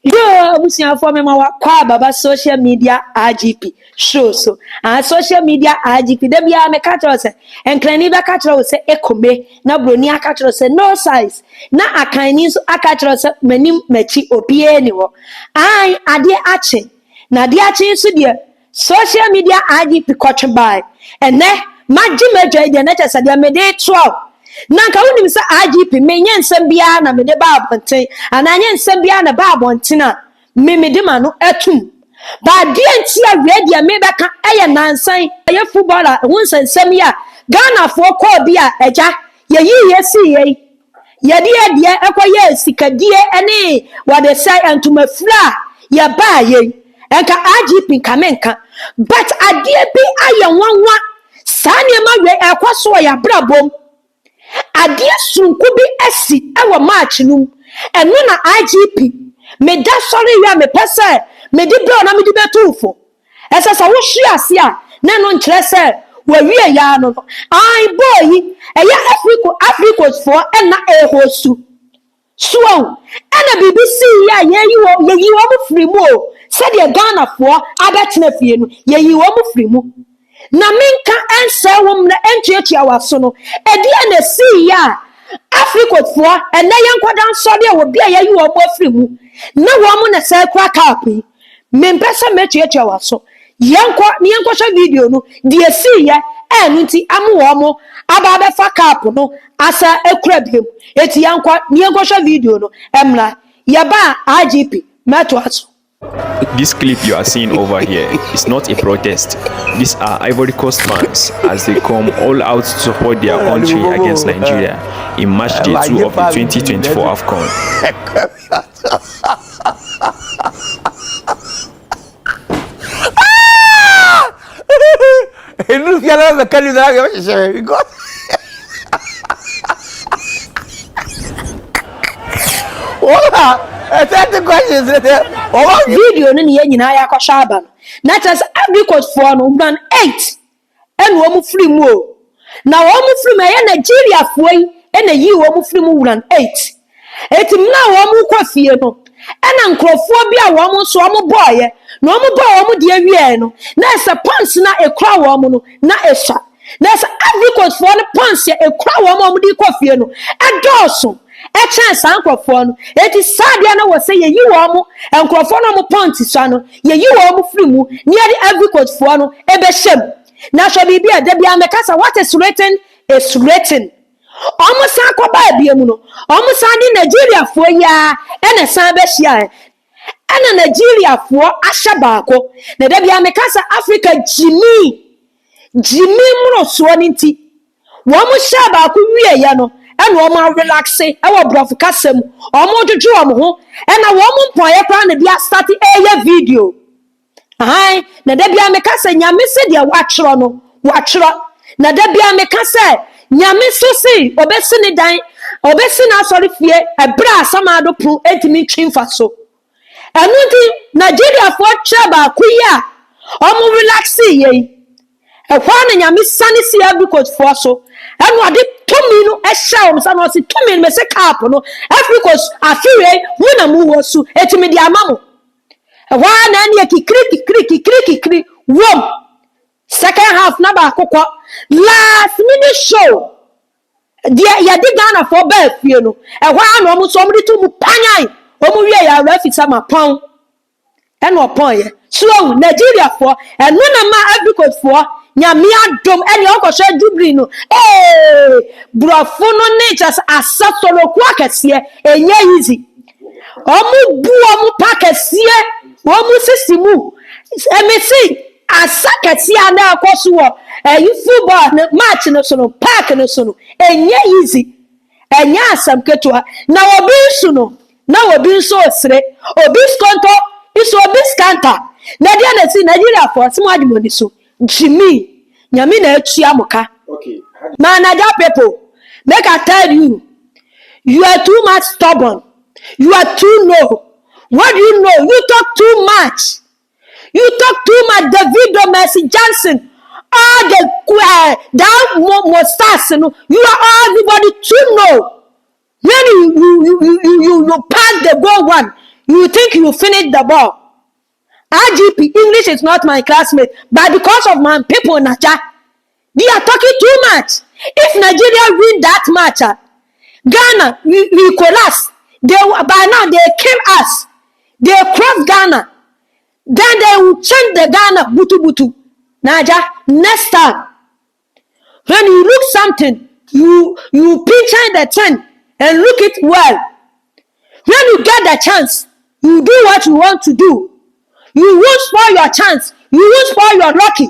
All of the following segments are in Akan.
Yo, Musia for me, Baba social media RGP show so. And social media RGP, there be a catch us and Claniba catch us ekome, na bronia catch us no size. Na a kindness a catch us many mechi opieniwo. I adia ache. Na dia chin so dear social media RGP catch by. And ne, Maggi Major, the net as a dia 12. Nanka woni say IGP menye nsem bia na me de ba abonten ananye nsem bia na ba abonten a me de ma no atum ba de anti awe dia me beka eye nansan eye footballer won nsem ya Ghana fo ko bia eja ye yi yesi ye de ekoye sikadie ene wade say antuma fla ye ba ye enka IGP kamenka but adie bi aye wanwa sane ma we ekwaso ya brabom Adia sunku bi esi ewo march num eno na IGP me da sorry ya me pese me di bro na me di betufo esesa wo hwe ase a na no nkire se wa wie ya no ai boy eya Africa for na ehosu so ena BBC ya yeyi wo mu free mu o se de Ghana for abetena fie no yeyi wo mu free mu na minka ense wom na entuatua waso no edia na si ya Africa for ena yenkodan so de wo bia yeyi wo mo afiri mu na wo mo na se kwa kapi membesa metuatua waso yenko sha video no de si ya enuti amu wo mo aba be fa cap no asa ekura biem eti yenko sha video no emra yaba IGP meto aso. This clip you are seeing over here is not a protest. These are Ivory Coast fans as they come all out to support their country against Nigeria in match day 2 of the 2024 AFCON. Video no ye nyina ya kwasha aba no na tas Ivory Coast for no run 8 and wo mu free mu o na wo mu free me Nigeria fo yi na yi wo mu free mu run 8 etim na wo mu kwafie no na nkrofo bi a wo mu so wo mu boye na wo mu boy wo mu de awie no na ese pants na ekra wo mu no na esha na ese Ivory Coast for no pants ya ekra wo mu de kwafie no adoso a chance ankrofo no eti sadia na wo say ye wo mo enkrofo no mo point so no ye wo mo free mu near the Ivory Coast for no e be shem na so bibia da bia mekasa what is written almost akoba bia mu no almost andi Nigeria fo ya ene san be hia ene Nigeria fo ahya baako na da bia mekasa Africa jimi mro so ni nti wo mo hya baako wie ya no and woman relaxing our brof kasem omo juju omo ho and na wo mo mpoye kwa na bia start eye video ai na da bia me kase nyame se de wachro na da bia me kase nyame so si obesi ni dan obesi na asori fie ebra asama do pu entimi twimfa so enu di Nigeria for chaba kuya omo relaxing ye ehwa na nyame sane si Ivory Coast for so enu ade tumi no ehya o so no si tumi me se cap no Ivory Coast afire wona mu wo su etimi di amamo ehwa na ne kikri wom second half na ba akokọ last minute show dia ya di Ghana for ba fie no ehwa na omo so omo di tu mu panyan omo wie ya refi sama pon enu opon ye so Nigeria for enu na ma Ivory Coast for nyame adom ene okoshe dubri no brofo no natures asatolo kwa kese enye easy omu bu omu pakese omu sisimu emesi asakati ana akoso wo football match no so no park no so no enye easy enye asam ketua na obi su no na obi so osre obi skonto iso obi skanta na dia na si Nigeria for simu adimoni so Jimmy nyami na etua muka okay manager people make I tell you are too much stubborn, you are too low. What do you know? You talk too much, Davido Mercy Johnson all the down mustache you are all everybody too low. When you pass the goal one, you think you finish the ball. IGP, English is not my classmate, but because of my people, Naja, they are talking too much. If Nigeria win that match, Ghana, we collapse. By now, they kill us. They cross Ghana. Then they will change the Ghana, butu butu. Naja, next time, when you look something, you pinch the thing and look it well. When you get the chance, you do what you want to do. You won't spoil your chance. You won't spoil your lucky.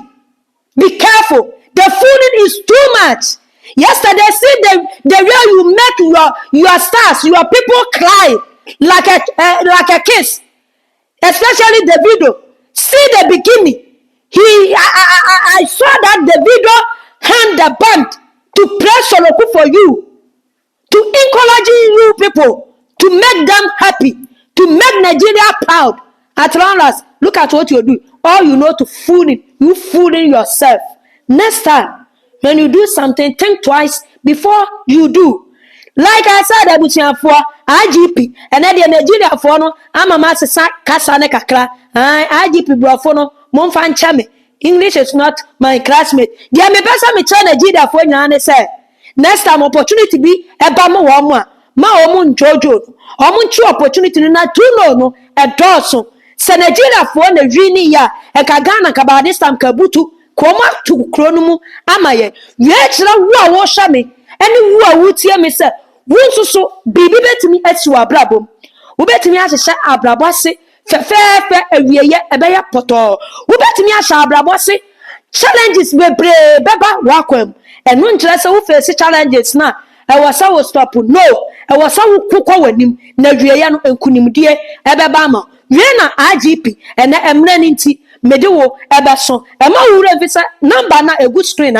Be careful. The fooling is too much. Yesterday, see the way you make your stars, your people cry like a kiss. Especially the video. See the beginning. I saw that the video hand the band to press Soloku for you, to encourage you people, to make them happy, to make Nigeria proud. At last, look at what you do. All you know to fooling, you fooling yourself. Next time, when you do something, think twice before you do. Like I said, Abusian for IGP, and then the Nigeria for no, I'm a master Kasane Kakra, IGP Brofono, Monfan Chame. English is not my classmate. There may be some Nigeria for Nane say. Next time, opportunity be a Bama Wama, Ma Omun Jojo, Omun opportunity na tuno no, a dorsum. Se Nigeria for the Rini ya, a Kagana Kabadis tam Kabutu, Koma to Kronumu, Amaye, Yechra Wa Washami, and who would hear me say. Won't so be bet me at SCHWAR. Who bet me as a shat abrabasi, fair a year a bear poto. Who bet me as a abrabasi? Challenges be brave, beba, welcome. And one dress who face challenges now. I was so stop. No, I was so cook with him, Nigerian and Kunim dear, Ebabama. Yena IGP, and I am learning tea, Meduo, Ebason, and my visa number not a good screen.